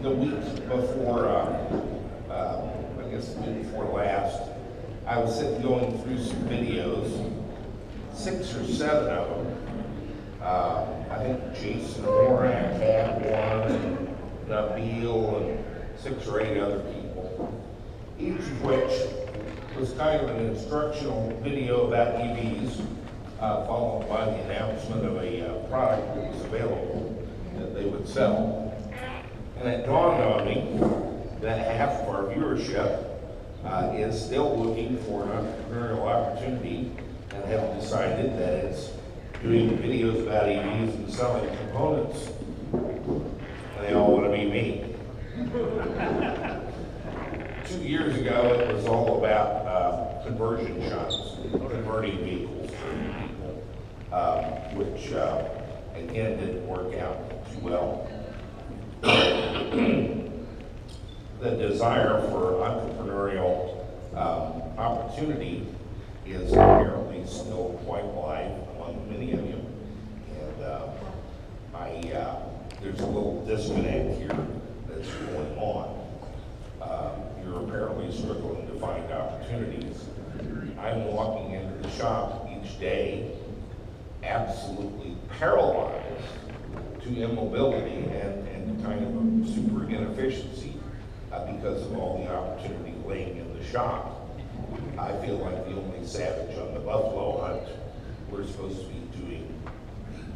The week before, I guess the week before last, I was sitting going through some videos, 6 or 7 of them. I think Jason Morak had one, and Nabil, and 6 or 8 other people, each of which was kind of an instructional video about EVs, followed by the announcement of a product that was available that they would sell. And it dawned on me that half of our viewership is still looking for an entrepreneurial opportunity and have decided that it's doing videos about EVs and selling components. And they all want to be me. 2 years ago, it was all about conversion shops, converting vehicles for people, which again didn't work out too well. The desire for entrepreneurial opportunity is apparently still quite alive among many of you, and there's a little disconnect here that's going on. You're apparently struggling to find opportunities. I'm walking into the shop each day absolutely paralyzed to immobility and kind of a super inefficiency because of all the opportunity laying in the shop. I feel like the only savage on the buffalo hunt. We're supposed to be doing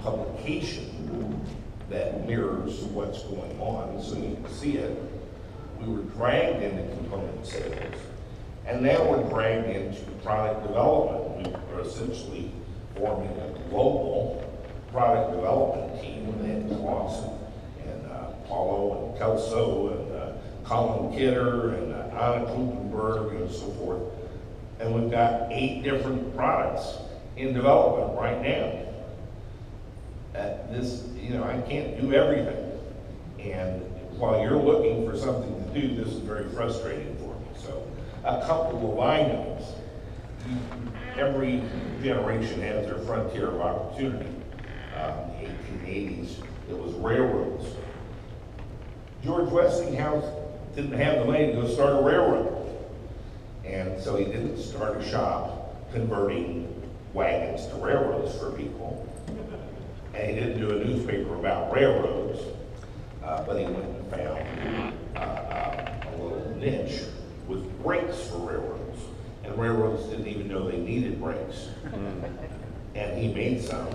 publication that mirrors what's going on so you can see it. We were dragged into component sales, and now we're dragged into product development. We are essentially forming a global product development team with Ed Clausen and Paulo and Kelso and Colin Kidder and Anna Kloppenborg and so forth. And we've got 8 different products in development right now. I can't do everything. And while you're looking for something to do, this is very frustrating for me. So a couple of items. Every generation has their frontier of opportunity. In the 1880s, it was railroads. George Westinghouse didn't have the money to go start a railroad. And so he didn't start a shop converting wagons to railroads for people. And he didn't do a newspaper about railroads, but he went and found a little niche with brakes for railroads. And railroads didn't even know they needed brakes. And he made some,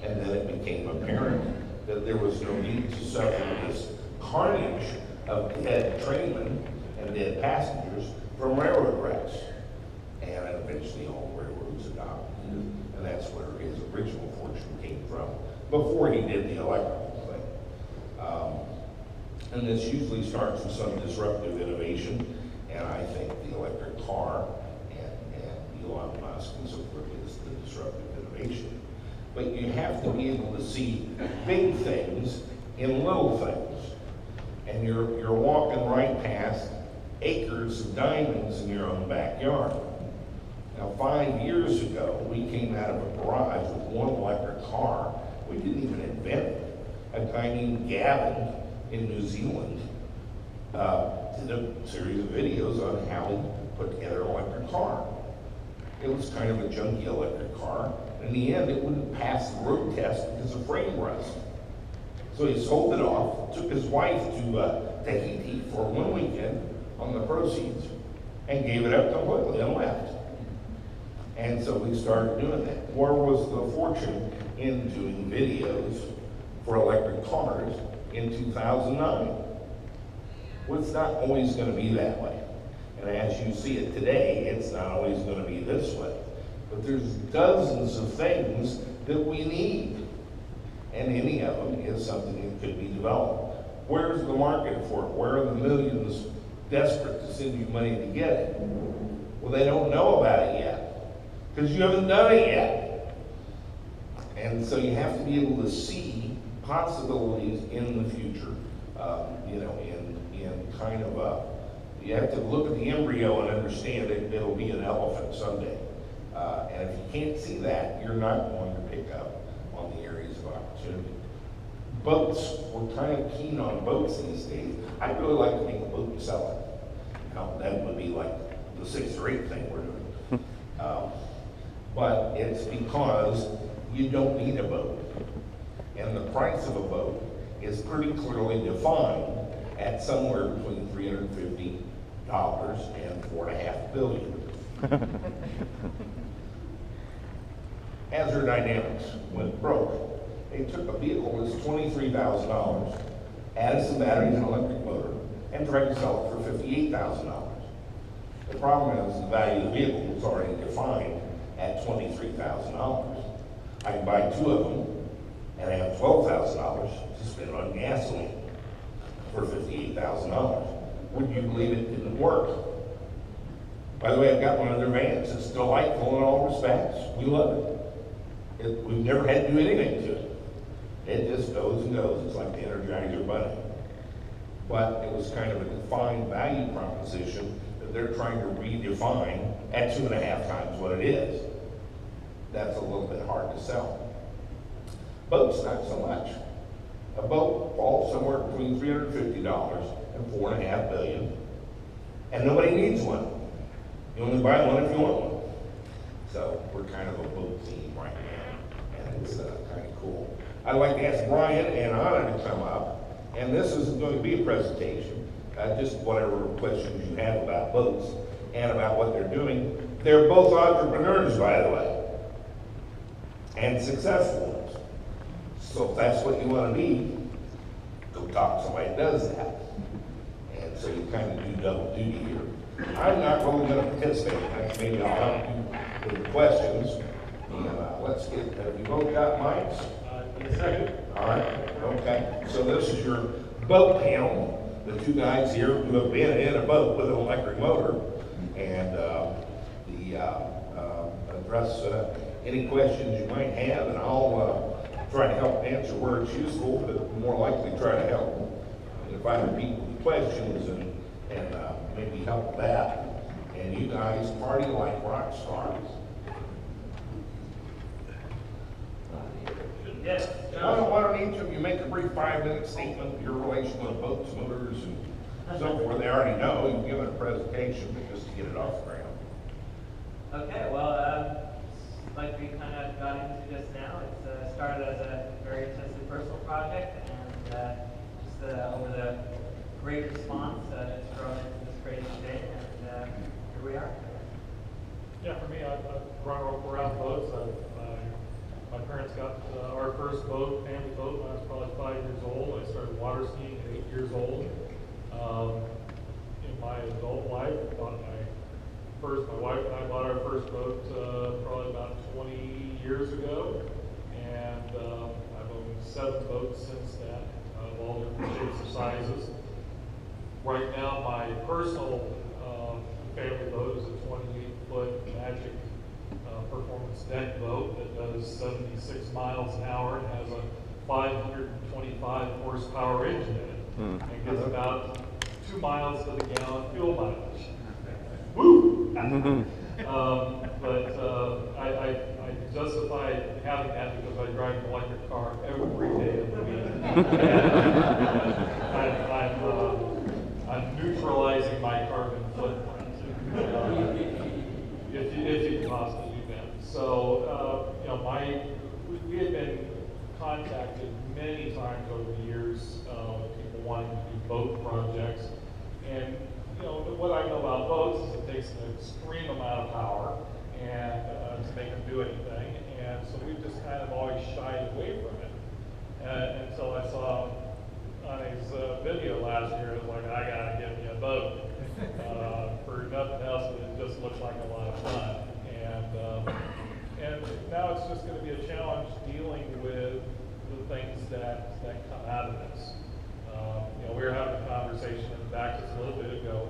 and then it became apparent that there was no need to suffer this carnage of dead trainmen and dead passengers from railroad wrecks. And eventually all railroads adopted it, and that's where his original fortune came from, before he did the electrical thing. And this usually starts with some disruptive innovation, and I think the electric car and Elon Musk and so forth is the disruptive innovation. But you have to be able to see big things in little things. And you're walking right past acres of diamonds in your own backyard. Now, 5 years ago, we came out of a garage with one electric car. We didn't even invent it. A guy named Gavin in New Zealand did a series of videos on how he put together an electric car. It was kind of a junky electric car. In the end, it wouldn't pass the road test because of frame rust. So he sold it off, took his wife to Tahiti for one weekend on the proceeds, and gave it up completely and left. And so we started doing that. Where was the fortune in doing videos for electric cars in 2009? Well, it's not always going to be that way. And as you see it today, it's not always going to be this way. But there's dozens of things that we need. And any of them is something that could be developed. Where's the market for it? Where are the millions desperate to send you money to get it? Well, they don't know about it yet, because you haven't done it yet. And so you have to be able to see possibilities in the future, in kind of you have to look at the embryo and understand it'll be an elephant someday. And if you can't see that, you're not going to pick up on the areas of opportunity. boats, we're kind of keen on boats these days. I'd really like to make a boat and sell it. Now, that would be like the 6th or 8th thing we're doing. But it's because you don't need a boat. And the price of a boat is pretty clearly defined at somewhere between $350 and $4.5 billion. Hazard Dynamics went broke. They took a vehicle that's $23,000, added some batteries and electric motor, and tried to sell it for $58,000. The problem is the value of the vehicle was already defined at $23,000. I can buy 2 of them and have $12,000 to spend on gasoline for $58,000. Would you believe it didn't work? By the way, I've got one of their vans. It's delightful in all respects. We love it. We've never had to do anything to it. It just goes and goes. It's like the Energizer Bunny. But it was kind of a defined value proposition that they're trying to redefine at 2.5 times what it is. That's a little bit hard to sell. Boats, not so much. A boat falls somewhere between $350 and $4.5 billion, and nobody needs one. You only buy one if you want one. So we're kind of a boat team right now, and it's kind of cool. I'd like to ask Brian and Anna to come up, and this isn't going to be a presentation, just whatever questions you have about boats and about what they're doing. They're both entrepreneurs, by the way, and successful ones. So if that's what you want to be, go talk to somebody that does that. And so you kind of do double duty here. I'm not really going to participate. Maybe I'll help you with the questions. And let's get, have you both got mics? Yes, sir. All right, okay. So this is your boat panel. The 2 guys here who have been in a boat with an electric motor, and address any questions you might have, and I'll try to help answer where it's useful, but more likely try to help and if I repeat the questions and maybe help with that. And you guys party like rock stars. Yes. Why don't each of you make a brief 5-minute statement of your relation with boats, motors, and so forth? They already know. You can give it a presentation, but just to get it off the ground. Okay, well, like we kind of got into just now, it started as a very intensive personal project, and just over the great response, it's grown into this great thing, and here we are. Yeah, for me, I've run around boats. My parents got our first boat, family boat, when I was probably 5 years old. I started water skiing at 8 years old. In my adult life, my wife and I bought our first boat probably about 20 years ago, and I've owned 7 boats since then, of all different shapes and sizes. Right now, my personal family boat is a 28-foot Magic performance deck boat that does 76 miles an hour and has a 525 horsepower engine in it, and gets about 2 miles to the gallon fuel mileage. Woo! I justify having that because I drive an electric car every day of the week. I'm neutralizing my carbon footprint, if you can possibly do that. So, we had been contacted many times over the years, people wanting to do boat projects, and what I know about boats is it takes an extreme amount of power and to make them do anything, and so we've just kind of always shied away from it until I saw on his video last year. It was like, I gotta get me a boat for nothing else, but it just looks like a lot of fun, and now it's just going to be a challenge dealing with the things that come out of this. We were having a conversation in the back just a little bit ago.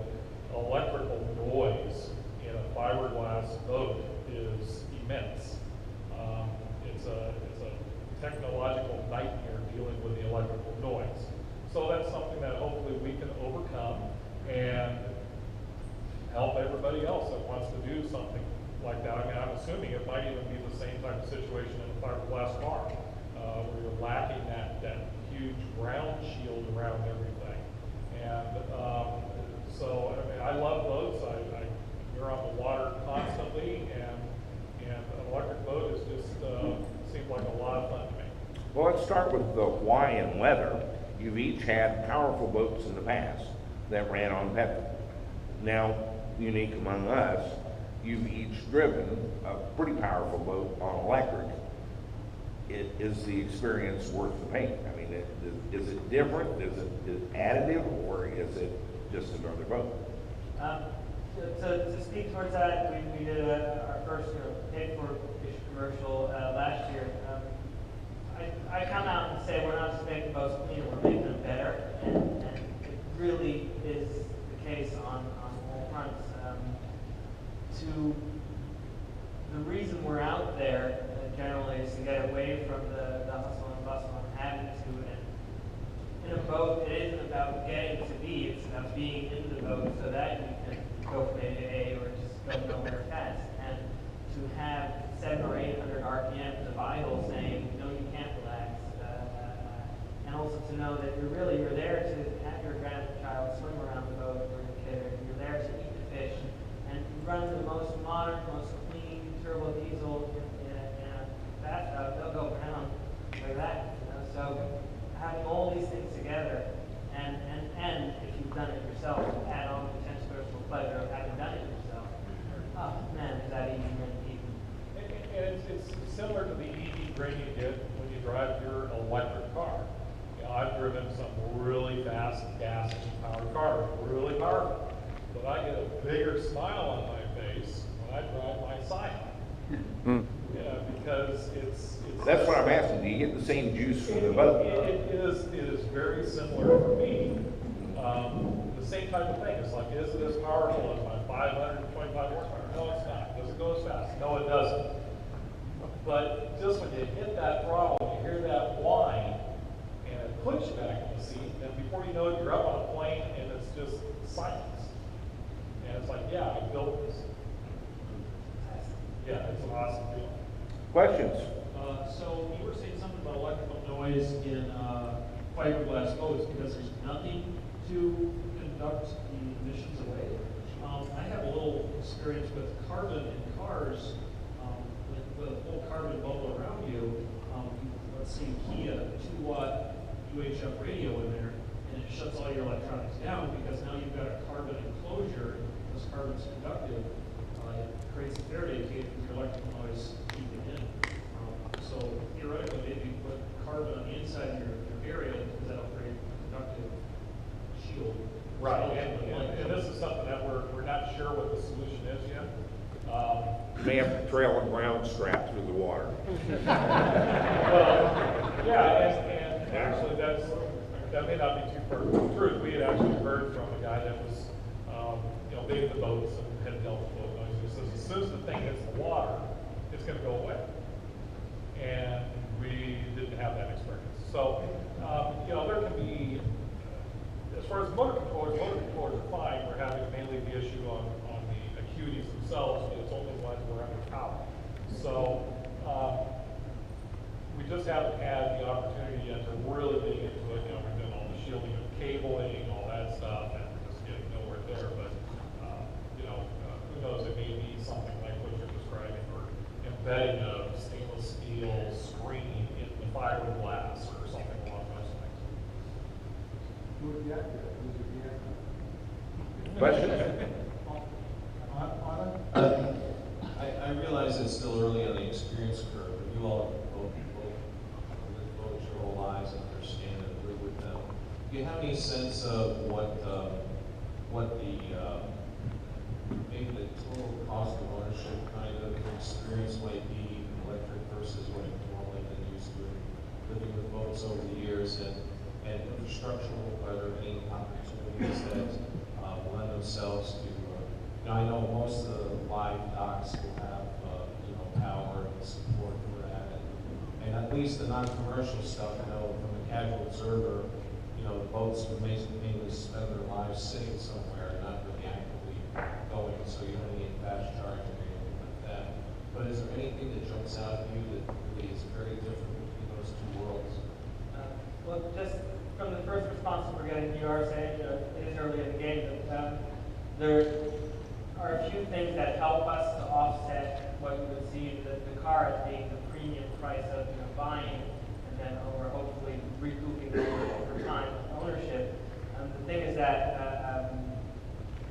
Electrical noise in a fiberglass boat is immense. It's a technological nightmare dealing with the electrical noise. So that's something that hopefully we can overcome and help everybody else that wants to do something like that. I mean, I'm assuming it might even be the same type of situation in a fiberglass car, where you're lacking that huge ground shield around everything. And so, I mean, I love boats. You're on the water constantly, and an electric boat is just seems like a lot of fun to me. Well, let's start with the why and whether. You've each had powerful boats in the past that ran on petrol. Now, unique among us, you've each driven a pretty powerful boat on electric. Is the experience worth the pain? I mean, is it different? Is it additive, or is it just another boat? To speak towards that, we did our first paid-for-ish commercial last year. I come out and say we're not just making boats cleaner, we're making them better, and it really is the case on all fronts. The reason we're out there generally is to get away from the hustle and bustle and having to. And in a boat, it isn't about getting to B, it's about being in the boat so that you can go from A to A or just go nowhere fast. And to have 700 or 800 RPM of idle saying, no, you can't relax. And also to know that you're there to have your grandchild swim around the boat or your kid, or you're there to eat the fish and run the most modern, most clean turbo diesel in a bathtub. They'll go around like that. So having all these things together, and if you've done it yourself, add on the intense personal pleasure of having done it yourself. Oh man, is that even And it's similar to the EV drain you get when you drive your electric car. You know, I've driven some really fast gas powered cars, really powerful, but I get a bigger smile on my face when I drive my Seymour. Yeah, because it's That's what I'm asking. Do you get the same juice from the boat? It is very similar for me. The same type of thing. It's like, is it as powerful as my 525 horsepower? No, it's not. Does it go as fast? No, it doesn't. But just when you hit that throttle, you hear that whine, and it puts you back in the seat, and before you know it, you're up on a plane, and it's just silence. And it's like, yeah, I built this. Yeah, it's an awesome feeling. Questions? So you were saying something about electrical noise in fiberglass boats because there's nothing to conduct the emissions away. I have a little experience with carbon in cars, with a full carbon bubble around you. Let's say key a 2-watt UHF radio in there, and it shuts all your electronics down because now you've got a carbon enclosure. This carbon's conductive. It creates a Faraday cage with your electrical noise keeping in. So theoretically, maybe you put carbon on the inside of your area because that'll create a conductive shield. Right, and this is something that we're not sure what the solution is yet. You may have to trail a ground strap through the water. Well, yeah, and actually that may not be too far from the truth. We had actually heard from a guy that was, big in the boats and had dealt with boat noise. He says as soon as the thing hits the water, it's going to go away. And we didn't have that experience. So, there can be, as far as motor controllers are fine. We're having mainly the issue on the acuities themselves, but it's only ones we're under power. So, we just haven't had the opportunity yet to really dig into it. We're doing all the shielding of cabling, all that stuff, and we're just getting nowhere there. But, who knows, it may be something like what you're describing, or embedding a stainless steel screen in the fiberglass or something along those lines. Who would react to that? Who would react to that? Questions? I realize it's still early on the experience curve, but you all have both lived boats your whole lives and understand and live with them. Do you have any sense of what the maybe the total cost of ownership kind of experience might be electric versus what you've normally been used to living with boats over the years, and infrastructural, are there any opportunities that lend themselves to, I know most of the live docks will have, power and support for that, and at least the non-commercial stuff, I know from a casual observer, the boats would mainly spend their lives sitting somewhere and not really actively going, so you don't need fast charging or anything like that. But is there anything that jumps out at you that really is very different between those two worlds? Well, just from the first response we're getting, you are saying, it is early in the game, but there are a few things that help us to offset what you would see the car as being the premium price of buying, and then over hopefully recouping over time ownership. The thing is that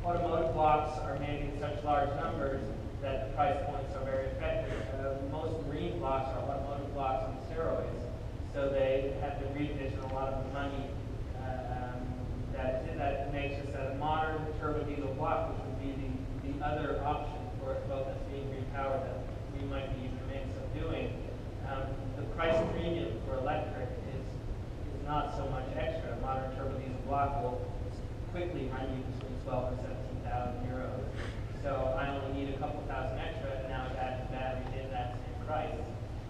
automotive blocks are made in such large numbers that the price points are very effective. Most marine blocks are automotive blocks on steroids, so they have to recondition a lot of the money that makes us a modern turbo diesel block, which would be the other option for both us being repowered that we might be even amazed of doing. The price premium for electric is not so much extra. A modern turbo diesel block will quickly run you between 12 and 17,000 euros. So I only need a couple thousand extra, and now I've added batteries in that same price.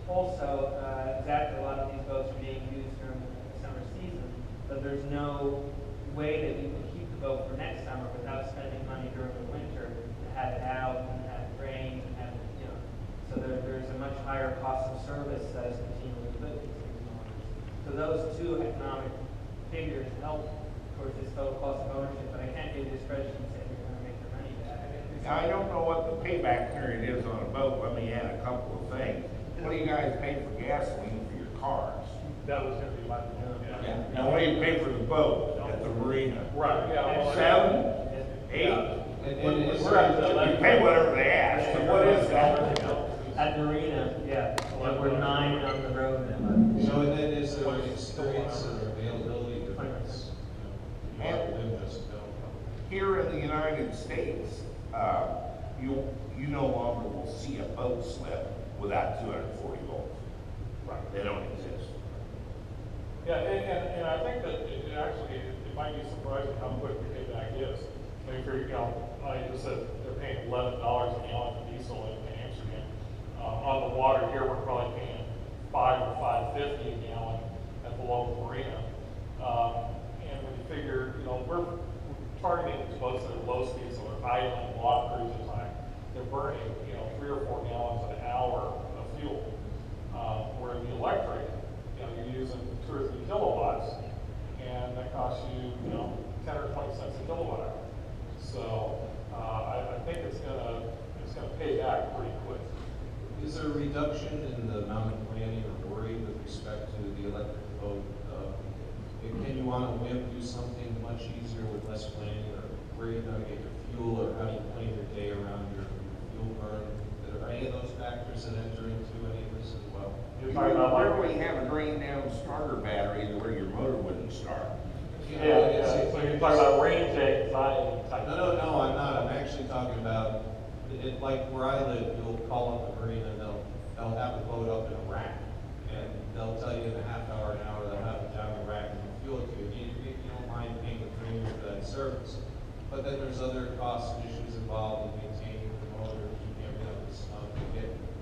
Also, exactly, a lot of these boats are being used during the summer season, but there's no way that you can keep the boat for next summer without spending money during the winter to have it out and have it rain and have it, so there's a much higher cost of service that is continually lived these things on. So those two economic figures help towards this total cost of ownership, but I can't give you a spreadsheet and say you're going to make your money back. Now, I don't know what the payback period is on a boat. Let me add a couple of things. What do you guys pay for gasoline for your cars? That was gonna be my, yeah. Now, what do you pay for the boat at the marina? Right, yeah. well, 7, 8? We're at the You pay whatever they ask, but what is that? At Marina, yeah, we're 9 on the road now. So then is there an experience or availability difference? Here in the United States, you no longer will see a boat slip without 240 volts. Right. They don't exist. Yeah, and I think that it might be surprising how quick the payback is. I mean, I just said they're paying $11 a gallon for diesel in Amsterdam. On the water here, we're probably paying $5 or $5.50 a gallon at the local marina. And when you figure, we're targeting these boats that are low speed, so they're idling a lot of cruising time. They're burning, 3 or 4 gallons an hour of fuel. Where the electric, you're using 2 or 3 kilowatts, and that costs you, 10 or 20 cents a kilowatt hour. So I think it's gonna pay back pretty quick. Is there a reduction in the amount of planning or worry with respect to the electric boat? Can you on a whim do something much easier with less planning, or where you're going to get your fuel, or how do you plan your day around your fuel burn? Are any of those factors that enter into any of this as well? You're talking about Where we have a drain down starter battery to where your motor wouldn't start. Yeah, so you're talking about range anxiety type. No, I'm not. I'm actually talking about, like where I live, you'll call up the marina and they'll have the boat up in a rack. And they'll tell you in a half hour, an hour, they'll have it down the rack and fuel it to you. You don't mind paying the premium for that service. But then there's other costs and issues involved in maintaining the motor, keeping everything up to snuff.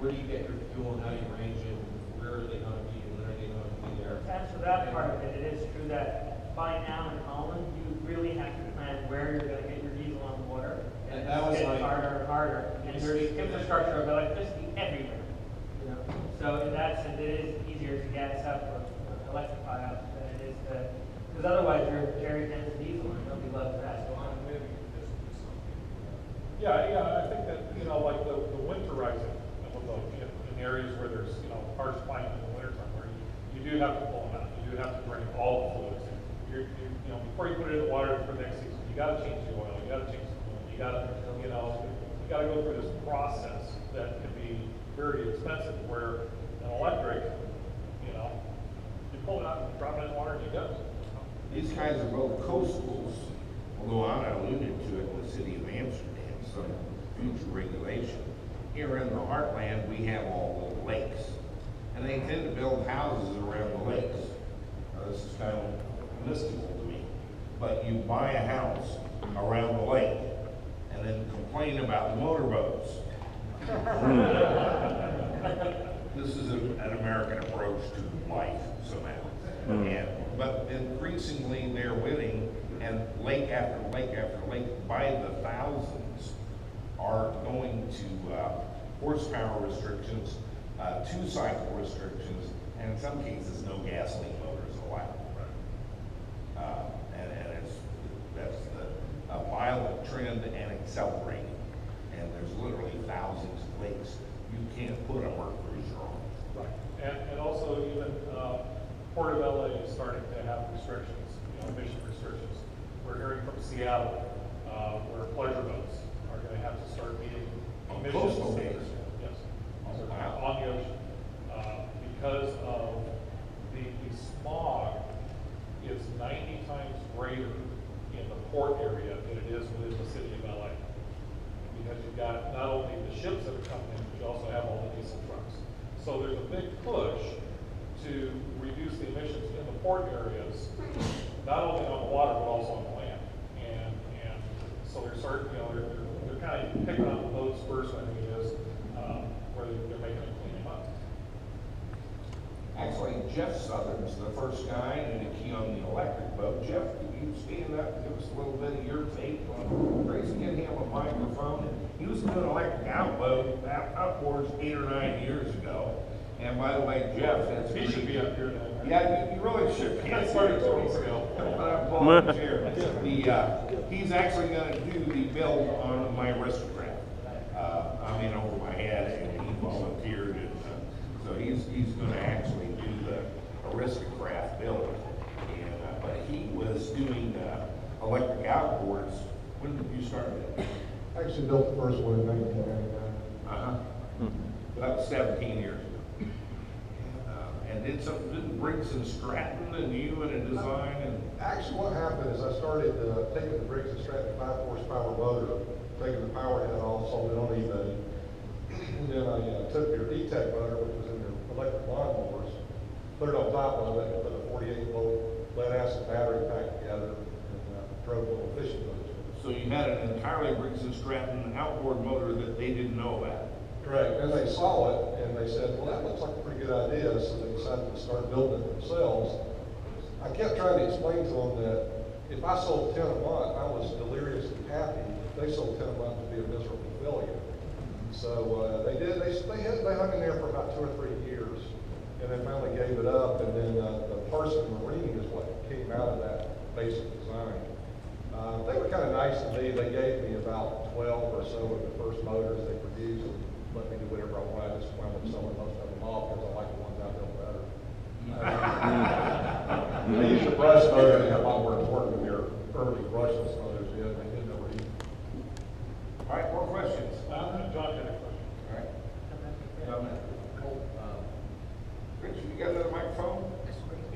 Where do you get your fuel and how do you range it? Where are they going to be and when are they going to be there? To answer that part of it, it is true that by now in Holland, you really have to plan where you're going to get your diesel on the water. And that was it's getting like- harder and harder. And there's infrastructure of electricity everywhere. So in that sense, it is easier to gas up or electrify up than it is to, because otherwise you're carrying in diesel and nobody loves that. Yeah, I think that, like the winterizing of a boat in areas where there's, harsh climate in the wintertime, where you do have to pull them out. You do have to bring all the fluids in. Before you put it in the water for next season, you got to change the oil, you got to change the fluid, you got to, you got to go through this process that can be very expensive. Where an electric, you pull it out, drop it in the water, and you go. These guys are both coastals, although I alluded to it in the city of Amsterdam, some future regulation. Here in the heartland, we have all the lakes, and they tend to build houses around the lakes. Now, this is kind of mystical to me, but you buy a house around the lake and then complain about motorboats. This is an American approach to life somehow. But increasingly they're winning, and lake after lake after lake by the thousands are going to horsepower restrictions, 2-cycle restrictions, and in some cases no gasoline motors allowed. there's literally thousands of lakes you can't put a work cruiser on. Right. And also even, Port of LA is starting to have restrictions, emission restrictions. We're hearing from Seattle, where pleasure boats are gonna have to start meeting On emissions. coastal bays. Yes. Oh, wow. On the ocean. Because of the smog is 90 times greater in the port area than it is within the city of LA. Because you've got not only the ships that are coming in, but you also have all the diesel trucks. So there's a big push to reduce the emissions in the port areas, not only on the water, but also on the land. And so they're starting, they're kind of picking on the boats first, I think it is, where they're making them clean them up. Actually, Jeff Southern's the first guy in a key on the electric boat. Jeff, could you stand up and give us a little bit of your take on Tracy, get him a microphone? He was doing electric outboards 8 or 9 years ago. And by the way, Jeff, that's He should be up here now. Right? Yeah, you really should. I started 2 weeks ago. He's actually gonna do the build on my aristocrat. I'm in over my head, and he volunteered, and so he's gonna actually do the aristocrat build. And but he was doing electric outboards. When did you start that? I actually built the first one in 1999. That was 17 years ago. And did Briggs and Stratton and you and a design and. Actually, what happened is I started taking the Briggs and Stratton 5 horsepower motor, taking the power head off, sold it on eBay. And then I took their E-Tech motor, which was in their electric lawnmowers, put it on top of it, and put a 48-volt lead acid battery pack together, and drove little fishing boats. So you had an entirely Briggs and Stratton outboard motor that they didn't know about. Correct. And they saw it, and they said, well, that looks like a pretty good idea, so they decided to start building it themselves. I kept trying to explain to them that if I sold 10 a month, I was deliriously happy. If they sold 10 a month, to be a miserable failure. So they did. They hung in there for about 2 or 3 years, and then finally gave it up. And then the Parson Marine is what came out of that basic design. They were kind of nice to me. They gave me about 12 or so of the first motors they produced, and let me do whatever I wanted. I just wound up selling most of them off because I like the ones I built better. They used a brush motor. They had a lot more important than their early brushless motors did. They didn't overheat. All right, more questions? John had a question. All right. Richard, you got another microphone?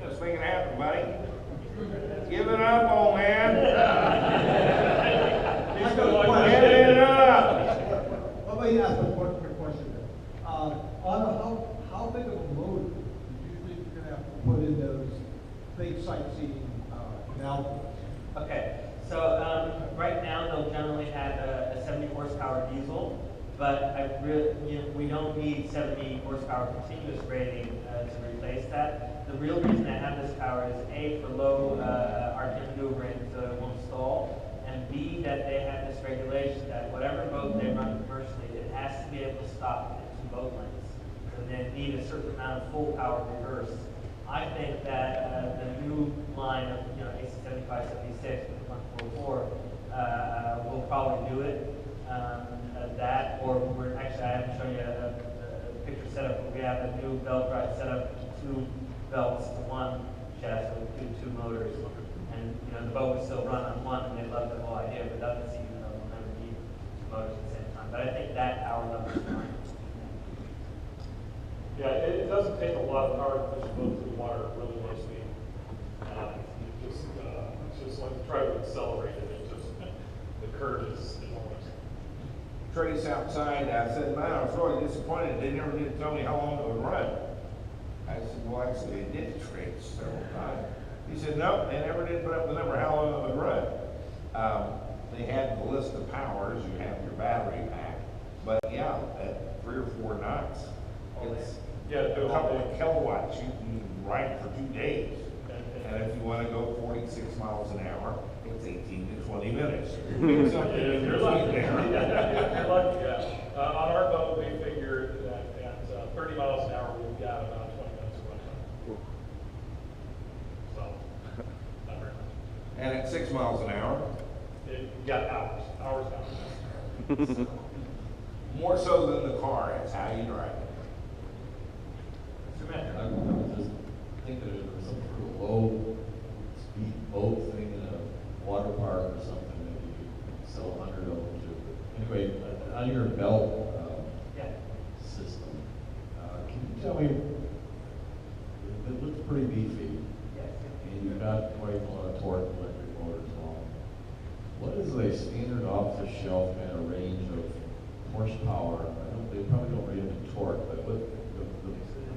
Let's make it happen, buddy. Give it up, old man. He's gonna like Get it up. Let me ask one quick question. How big of a motor do you think you're gonna have to put in those big sightseeing canal? Okay, so right now they'll generally have a 70 horsepower diesel, but we don't need 70 horsepower continuous rating to replace that. The real reason I have this power is A, for low RPM maneuvering so it won't stall, and B, that they have this regulation that whatever boat they run commercially, it has to be able to stop at 2 boat lengths. So they need a certain amount of full power reverse. I think that the new line of AC 75, 76, 144 will probably do it. That, or we're actually, I haven't shown you a picture setup, but we have a new belt drive setup, 2 belts to 1 shaft, so 2 motors. And the boat would still run on 1, and they love the whole idea, but doesn't seem they'll never need 2 motors at the same time. But I think that power level is fine. Yeah, it doesn't take a lot of power to push a boat through water at really low speed. It's just like try to accelerate it. It just the curve is enormous. Trace outside, I said, man, I was really disappointed. They never did tell me how long it would run. I said, well, actually, they did trace several times. He said, no, they never did put up the number how long it would run. They had the list of powers. You have your battery pack. But yeah, at 3 or 4 knots, it's a couple of kilowatts. You can ride for 2 days. And if you want to go 46 miles an hour, it's 18 to 20 minutes. It's something in You're between lucky. there. You're lucky, yeah. On our boat, we figured that at 30 miles an hour, we've got about 20 minutes of runtime. So, not very much. And at 6 miles an hour, You got hours. More so than the car, it's how you drive it. Mr. Mayor? I was just thinking it was some sort of low speed boat thing in a water park or something that you could sell 100 of them to. Anyway, on your belt Yeah. system, can you tell me, it looks pretty beefy, Yes. and you've got quite a lot of torque electric motors on. What is a standard off-the-shelf kind of range of horsepower? They probably don't rate them in torque, but what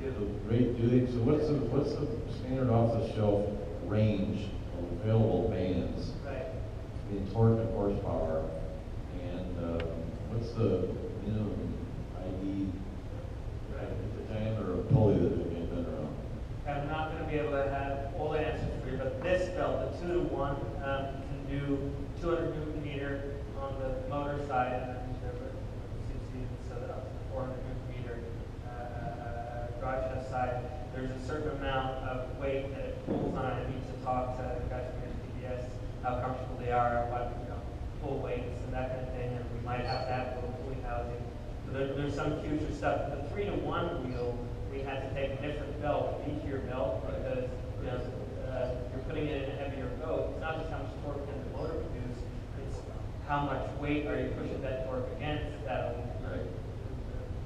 the rate do they? So what's the standard off-the-shelf range of available bands Right. in torque and horsepower? And what's the minimum ID the diameter of pulley that would get better on? I'm not going to be able to have all the answers for you, but this belt, the 2-to-1, can do 200 Newton meter on the motor side, and then so that up to 400 Newton meter drive shaft side. There's a certain amount of weight that it pulls on. It needs to talk to the guys from HPDS, how comfortable they are, what pull weights and that kind of thing, and we might have that little pulley housing. So there's some future stuff. The 3-to-1 wheel, we had to take a different belt, a beefier belt, because you're putting it in a heavier boat. It's not just how much torque can the motor produce, it's how much weight are you pushing that torque against that'll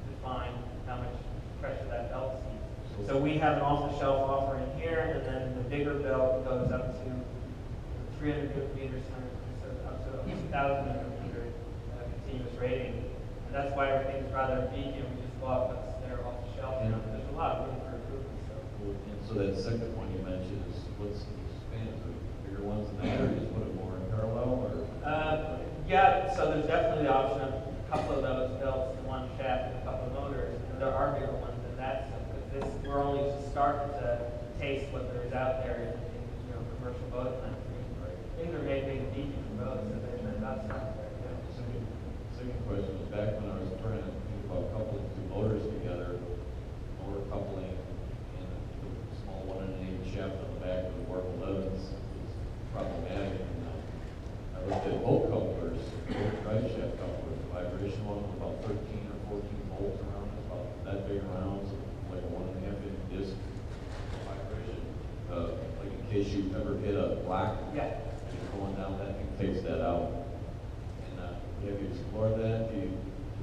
define how much pressure that belt sees. So we have an off-the-shelf offering here, and then the bigger belt goes up to 300 Newton meters, so up to 2,000 Newton meter continuous rating. And that's why everything's rather beefy, and we just bought what's there off the shelf. You know, there's a lot of room for improvement. And so that second one you mentioned is what's the span? The bigger ones than that, or just put it more in parallel, or? Yeah, so there's definitely the option of a couple of those belts in one shaft and a couple of motors, and there are bigger ones than that. So because we're only just starting to taste what there is out there in commercial boat plants. Things are made big and beefy for boats, so they're not stuff there. Second question was back when I was trying to think about coupling two motors together, motor coupling, and the small 1-1/8 shaft on the back of the warp 11s was problematic. And I looked at bolt couplers, both drive shaft couplers, the vibration one was about 13 or 14 volts around, it's about that big around, so like a 1.5-inch disc vibration. Like in case you ever hit a black, Yeah. going down, that thing takes that out. Have you explored that?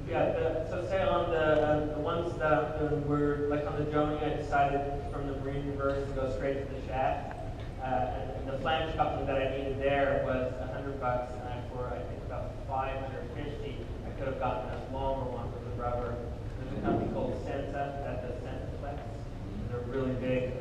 Yeah, so say on the ones that were, like on the Joni, I decided from the marine reverse to go straight to the shaft. And the flange coupling that I needed there was $100, and for I think about $550, I could have gotten a longer one with the rubber. There's a company called Senta that does Sentaflex. They're really big.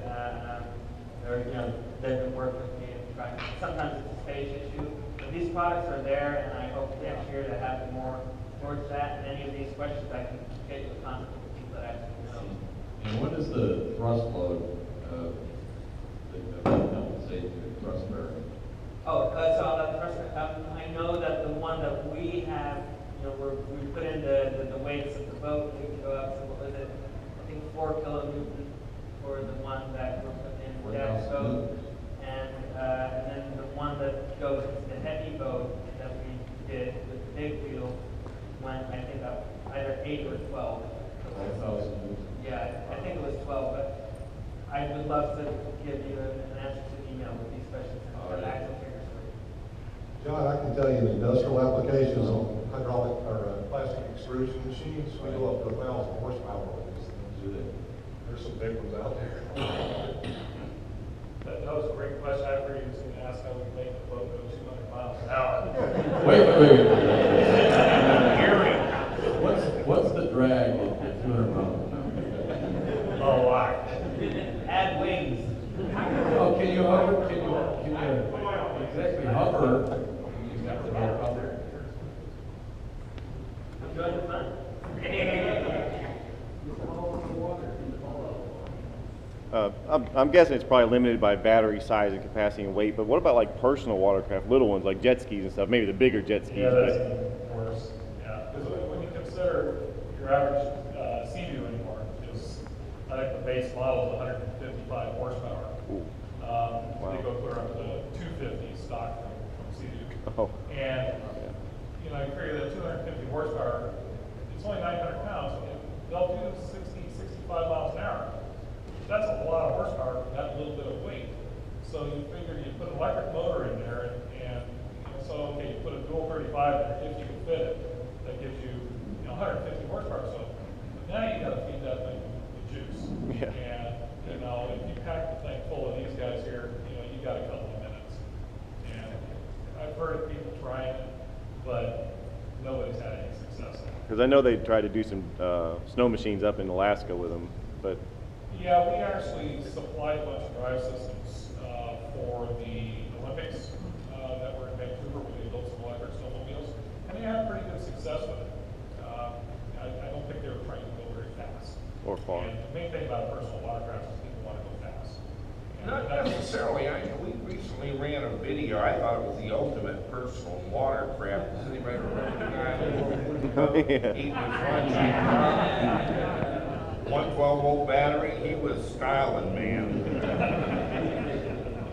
They've been working with me and trying. Sometimes it's a space issue. These products are there, and I hope next year to have more towards that. And any of these questions, I can get you in contact with people that actually know. And what is the thrust load compensate the thrust bearing? Oh, so on that thrust, I know that the one that we have, we put in the weights of the boat. We can go up to, what was it? I think 4 kilonewton for the one that we're putting in the dash boat. And then the one that goes into the heavy boat that we did with the big wheel went, I think, up either 8 or 12. 12,000. Yeah, I think it was 12, but I would love to give you an answer to the email with these questions and the actual figures for you. John, I can tell you in industrial applications on hydraulic or plastic extrusion machines, we go up to 1,000 horsepower on these things. There's some big ones out there. That was a great question. I figured you was going to ask how we make the boat go 200 miles an hour. Wait. What's the drag at 200 miles an hour? A lot. Add wings. Oh, can you hover? Can you exactly hover? You got the whole hover. Enjoy the fun. I'm guessing it's probably limited by battery size and capacity and weight, but what about like personal watercraft, little ones like jet skis and stuff, maybe the bigger jet skis? Yeah, that's worse. Yeah, because when you consider your average Sea-Doo anymore, I think the base model is 155 horsepower. Wow. They go clear up to 250 stock from Sea-Doo. Oh. And, you figure that 250 horsepower, it's only 900 pounds, and they'll do 60, 65 miles an hour. That's a lot of horsepower for that little bit of weight. So you figure you put an electric motor in there, and so, okay, you put a dual 35 there, if you can fit it, that gives you, 150 horsepower. So now you gotta feed that thing with juice. Yeah. And, if you pack the thing full of these guys here, you got a couple of minutes. And I've heard of people trying it, but nobody's had any success. Because I know they tried to do some snow machines up in Alaska with them, but Yeah, we actually supplied a bunch of drive systems for the Olympics that were in Vancouver, where they built some electric snowmobiles, and they had pretty good success with it. I don't think they were trying to go very fast. or far. And the main thing about personal watercraft is people want to go fast. And Not that's- necessarily. We recently ran a video. I thought it was the ultimate personal watercraft. Does anybody remember the guy Yeah. eating his lunch? 112-volt battery. He was styling, man.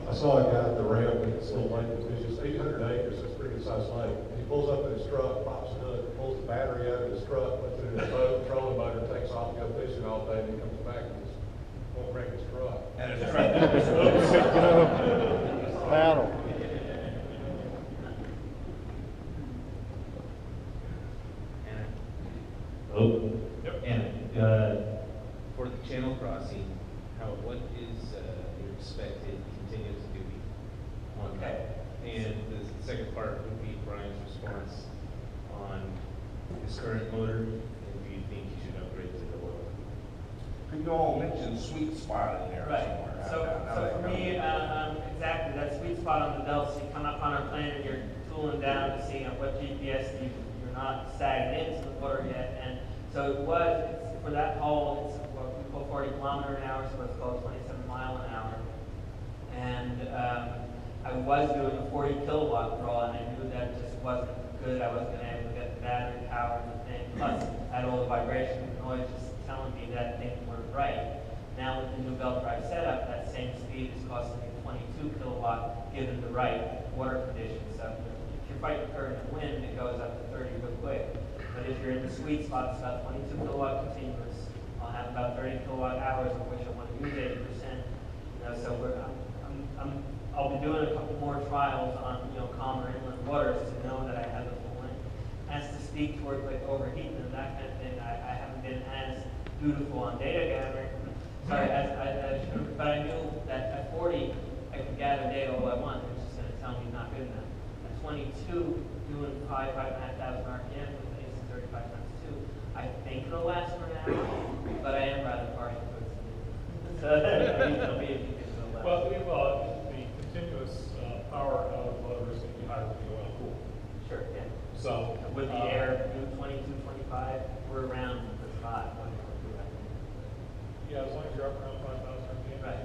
I saw a guy at the ramp at this little lake, it's just 800 acres, it's a pretty good sized lake. He pulls up in his truck, pops it up, pulls the battery out of his truck, puts it in his boat, trolling motor, takes off, go fishing all day, and he comes back and just won't break his truck. And it's Paddle. Oh, Yep. and, for the channel crossing, what is, your expected continuous duty on that? And the second part would be Brian's response on his current motor, and do you think he should upgrade to the oil? You all mentioned sweet spot in there Right, somewhere. so How for that me, goes. exactly, that sweet spot on the belt, so you come up on our plane and you're tooling down to see what GPS you're not sagging into the water yet, and so it's, for that hole, it's what we call 40 kilometer an hour, so it's called 27 mile an hour, and I was doing a 40 kilowatt draw, and I knew that just wasn't good, I wasn't gonna be able to get the battery power and the thing, plus I had all the vibration and noise just telling me that things weren't right. Now with the new belt drive setup, that same speed is costing me 22 kilowatt given the right water conditions. So if you're fighting current and wind, it goes up to 30 real quick. But if you're in the sweet spot, it's about 22 kilowatt continuous. I'll have about 30 kilowatt hours, of which I want to use 80%. So I'll be doing a couple more trials on calmer inland waters to know that I have the full length. As to speak towards like overheating and that kind of thing, I haven't been as dutiful on data gathering. Sorry, but I knew that at 40, I could gather data all I want. It's just going to tell me not good enough. At 22, doing 5,500 RPM with AC 35 times 2, I think it'll last for an hour, but I am rather partial to it. So, tell me if you think it'll last. Well, the continuous power out of the motor is going to be higher with the oil cool. Sure, yeah. So With the air, 22, 25, we're around the spot. yeah, as long as you're up around 5,000 RPM. Right.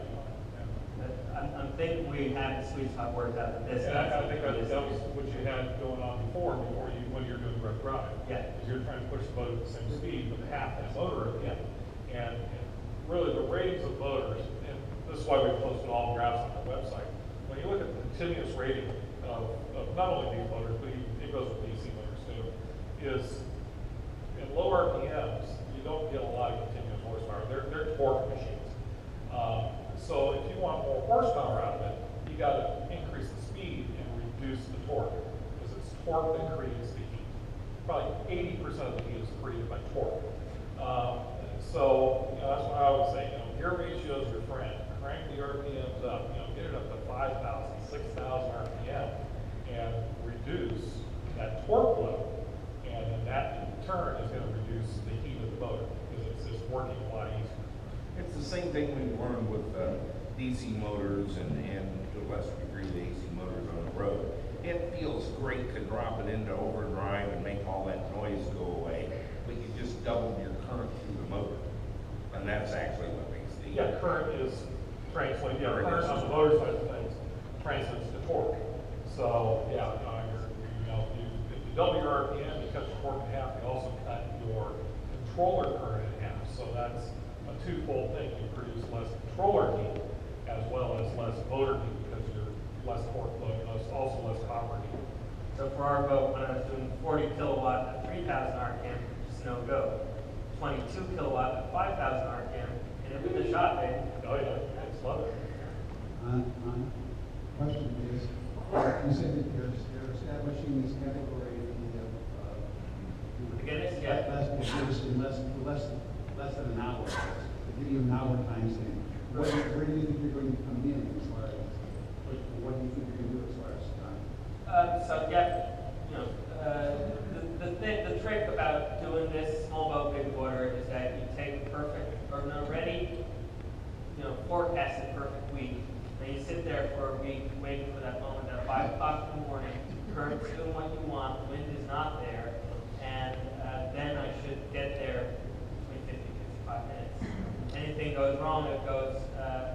Yeah. I'm thinking we have the sweet spot worked out with this. And I think that was what you had going on before when you're doing direct drive. Yeah. Is you're trying to push the boat at the same speed, but half that motor again. And really the ratings of motors, and this is why we posted all the graphs on our website. When you look at the continuous rating of not only these motors, but it goes with DC motors too, is in low RPMs, you don't get a lot of continuous horsepower. They're torque machines. So if you want more horsepower out of it, you got to increase the speed and reduce the torque, because it's torque that creates the heat. Probably 80% of the heat is created by torque. So that's why I would say, gear ratio is your friend. Crank the RPMs up, get it up to 5,000, 6,000 RPM, and reduce that torque load. And then that in turn is going to reduce the heat of the motor, because it's just working a lot easier. It's the same thing we learned with DC motors and to a lesser degree the AC motors on the road. It feels great to drop it into overdrive and make all that noise go away, but you just doubled your current through the motor. And that's actually what makes the... Yeah, current is translated, current on the motor side of things translates to torque. So, yeah, if you double your RPM, you cut your torque in half, you also cut your controller current in half. So that's a twofold thing. You produce less controller heat as well as less motor heat because you're less torque load, also less copper heat. So for our boat, when I was doing 40 kilowatt at 3,000 RPM, it's no go. 22 kilowatt at 5,000 RPM, and it was a shot, baby. Oh, yeah, I just love it. Question is, you said that they're establishing this category Again, it's, yeah. less than an hour. They give you an hour time stamp. Where do you think you're going to come in as far as, what do you think you're going to do as far as time? So yeah, you know, the trick about doing this small boat, big water is that you take perfect, or an already, you know, forecasted perfect week, and you sit there for a week waiting for that moment at 5 o'clock in the morning, current's doing what you want, the wind is not there, and then I should get there between 50 and 55 minutes. Anything goes wrong, it goes,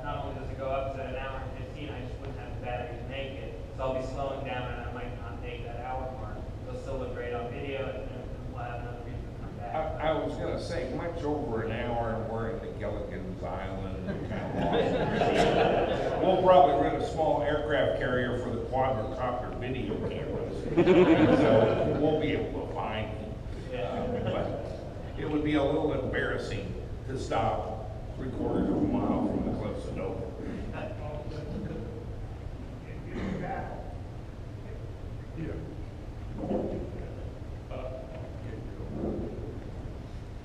not only does it go up to an hour and 15, I just wouldn't have the battery to make it. So I'll be slowing down and I might not make that hour mark. It'll still look great on video and then we'll have another reason to come back. I was gonna say, much over an hour and we're in the Gilligan's Island and kind of lost. We'll probably rent a small aircraft carrier for the quadrocopter video cameras. So we'll be able to find it. But it would be a little embarrassing to stop 3/4 of a mile from the cliffs of Dover.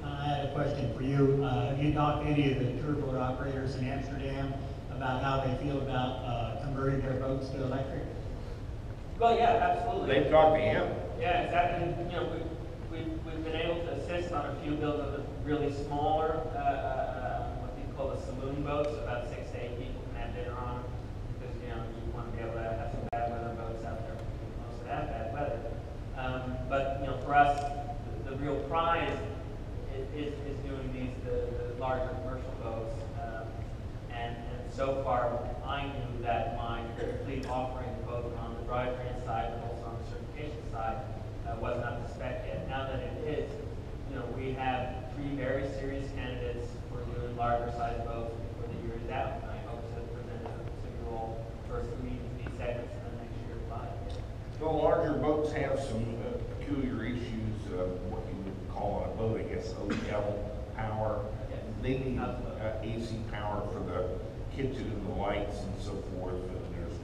I had a question for you. Have you talked to any of the tour boat operators in Amsterdam about how they feel about converting their boats to electric? Well, yeah, absolutely. They've talked to him. Yeah, exactly. You know, we've been able to assist on a few builds of the really smaller, what we call the saloon boats, about 6 to 8 people can have dinner on them, because, you know, you want to be able to have some bad weather boats out there, most of that bad weather. But, you know, for us, the real prize is doing the larger commercial boats. And so far, I knew that my complete offering, both on the drivetrain side and also on the certification side, wasn't up to spec yet. Now that it is, you know, we have 3 very serious candidates for doing larger size boats before the year is out. And I hope to present to you all first 3 segments in the next year or 5. The larger boats have some peculiar issues, what you would call on a boat, I guess, OEL power. Yes. They need AC power for the kitchen and the lights and so forth, and there's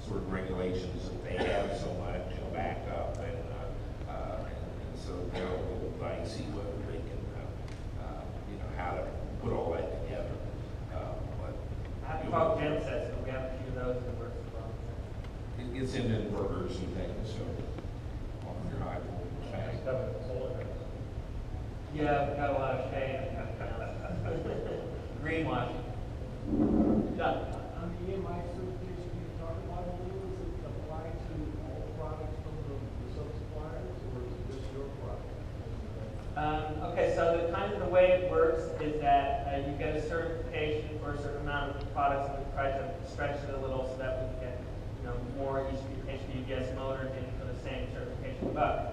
sort of regulations that they have so much and back up, and so they're a little dicey whether they can, you know, how to put all that together. But I have talked gen sets, but we have a few of those that work as well. it's in inverters and things, so on your high voltage Just tank. have a solar panel. Yeah, we've got a lot of shade. Greenwashing. Done. On the EMI certification you talked about, does it apply to all products from the sub-suppliers, or is it just your product? Okay, so the way it works is that you get a certification for a certain amount of products, and we try to stretch it a little so that we can get, you know, more HPS motors in for the same certification buck.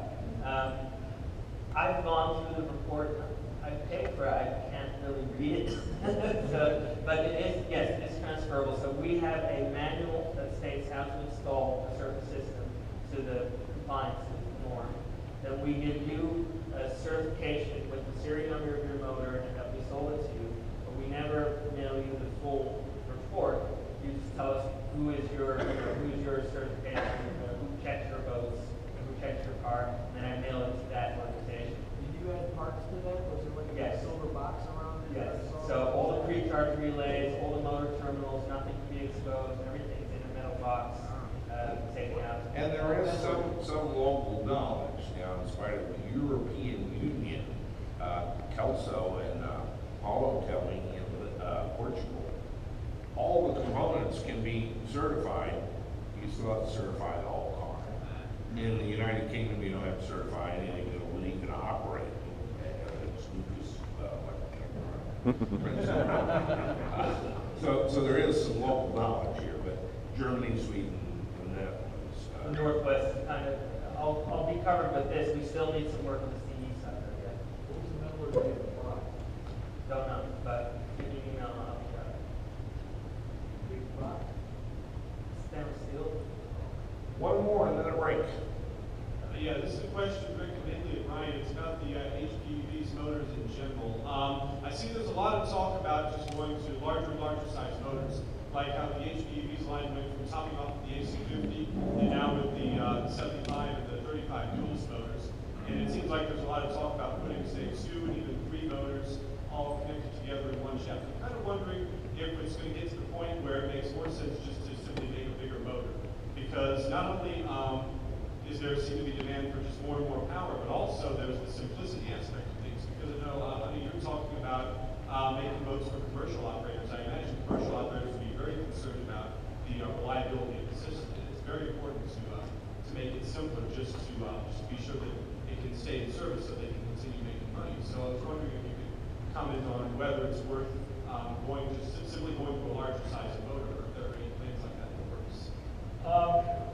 I've gone through the report. I paid for it. I can't really read it. But it is, yes, it's transferable. So we have a manual that states how to install a certain system to the compliance norm. Then we give you a certification with the serial number of your motor and that we sold it to you. But we never mail you the full report. You just tell us who is your certification, who checks your boats, who checks your car, and then I mail it to that organization. Did you add parts to that? Was there like Yes. a silver box around it? Yes, so all the pre-charge relays, all the motor terminals, nothing can be exposed, everything's in a metal box, taken out. And there is some local knowledge now, in spite of the European Union, Kelso and Paulo telling in Portugal, all the components can be certified. You still have to certify the whole car. In the United Kingdom, you don't have to certify anything that will even operate. It's Lucas, so there is some local knowledge here, but Germany, Sweden, and that The was, Northwest is kind of, I'll be covered with this, we still need some work on the CE side of it, What was the number of the box? don't know, but if you email, I'll be Big box? stainless steel. one more and then a break. Yeah, this is a question for Rick Ridley of mine. It's about the HPV's motors in general. I see there's a lot of talk about just going to larger and larger size motors, like how the HPEV's line went from topping off the AC50 and now with the 75 and the 35 duals motors. And it seems like there's a lot of talk about putting, say, 2 and even 3 motors all connected together in one shaft. I'm kind of wondering if it's going to get to the point where it makes more sense just to simply make a bigger motor. Because not only is there seem to be demand for just more and more power, but also there's the simplicity aspect of things. Because I know, you're talking about making boats for commercial operators. I imagine commercial operators would be very concerned about the reliability of the system. And it's very important to make it simpler, just to be sure that it can stay in service so they can continue making money. So I was wondering if you could comment on whether it's worth simply going to a larger size of motor, or if there are any plans like that in the works.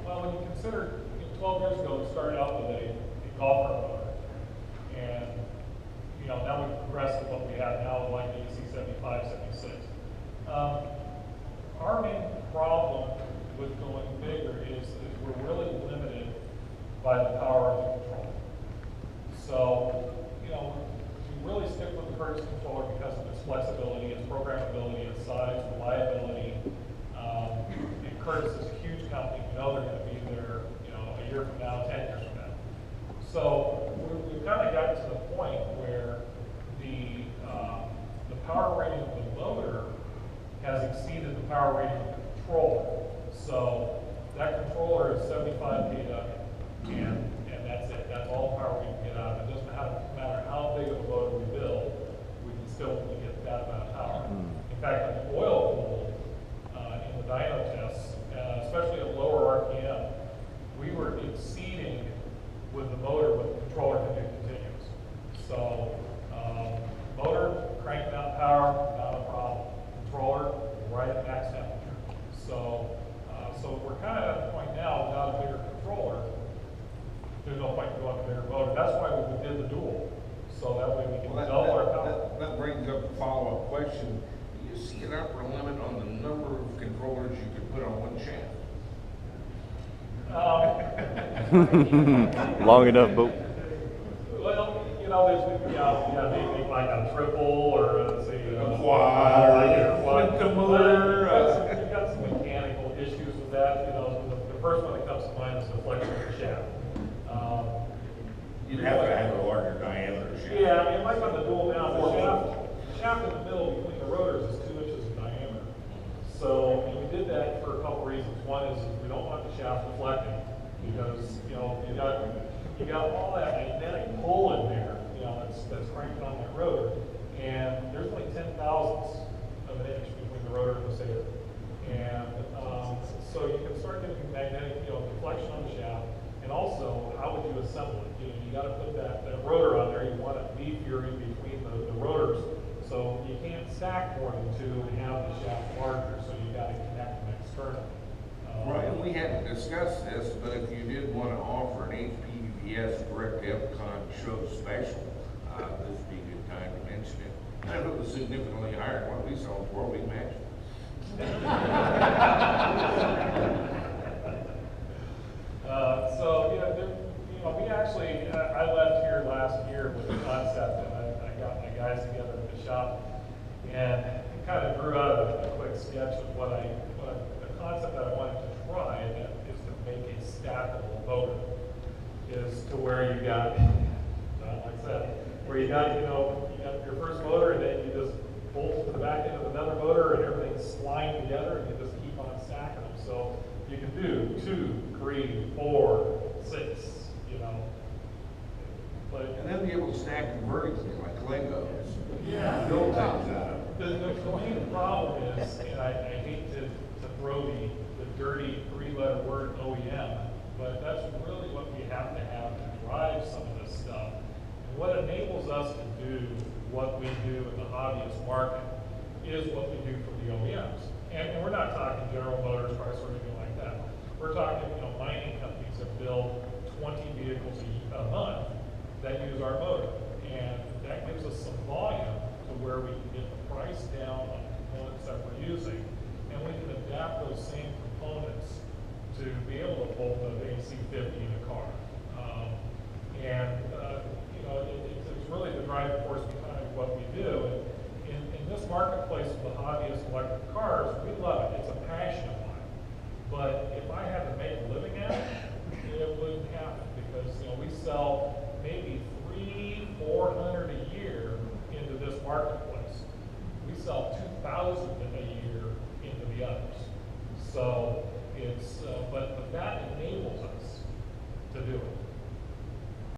Well, when you consider, 12 years ago, we started out with a golf cart motor. And, now we've progressed to what we have now, like the EC75, 76. Our main problem with going bigger is we're really limited by the power of the controller. So, we really stick with the Curtis controller because of its flexibility, its programmability, its size, reliability. And Curtis is a huge company. We know they're going to be there, a year from now, 10 years from now. So we've kind of gotten to the point where the power rating of the motor has exceeded the power rating of the controller. So that controller is 75 kW, and that's it. That's all the power we can get out of it. It doesn't matter how big of a motor we build, we can still only get that amount of power. In fact, on the oil pool, in the dyno tests, especially at lower RPM, we were exceeding with the motor what the controller can do continuous. So motor, cranking out power, not a problem. Controller, right at max temperature. So we're kind of at the point now, without a bigger controller, there's no point in going to a bigger motor. That's why we did the dual. So that way we can double our power. That brings up a follow-up question. Do you see an upper limit on the number of controllers you can put on one shaft? Long enough, boat. Well, there's maybe like a triple or say A quad, the motor. You've got some mechanical issues with that. The first one that comes to mind is the flexion of the shaft. You'd have to have a larger diameter shaft. Yeah, like on the dual now, the shaft in the middle between the rotors is 2 inches in diameter. So we did that for a couple reasons. One is we don't want the shaft deflecting because you got all that magnetic pull in there, that's cranking on that rotor, and there's only 10 thousandths of an inch between the rotor and the stator, and so you can start getting magnetic, deflection on the shaft, and also how would you assemble it? You got to put that rotor on there. You want it beefier in between the rotors, so you can't stack more than 2 and have the shaft larger. So you got to connect them externally. Right, we hadn't discussed this, but if you did want to offer an HPVS direct EVCON show special, this would be a good time to mention it. And if it was significantly higher, one of these songs, world we match. We actually, I left here last year with a concept, and I got my guys together at the shop, and it kind of grew out of a quick sketch of the concept that I wanted to try, and that is to make a stackable motor, is to where you got, like I said, where you got your first motor, and then you just bolt to the back end of another motor, and everything's sliding together, and you just keep on stacking them. So you can do 2, 3, 4, 6, And then be able to stack them vertically like Legos. Yeah. Build things out of The main problem is, and I hate to throw the dirty 3-letter word OEM, but that's really what we have to drive some of this stuff. And what enables us to do what we do in the hobbyist market is what we do for the OEMs. And we're not talking General Motors, Chrysler, or anything like that. We're talking, mining companies that build 20 vehicles a month that use our motor. And that gives us some volume to where we can get the price down on the components that we're using. And we can adapt those same components to be able to bolt an AC50 in a car.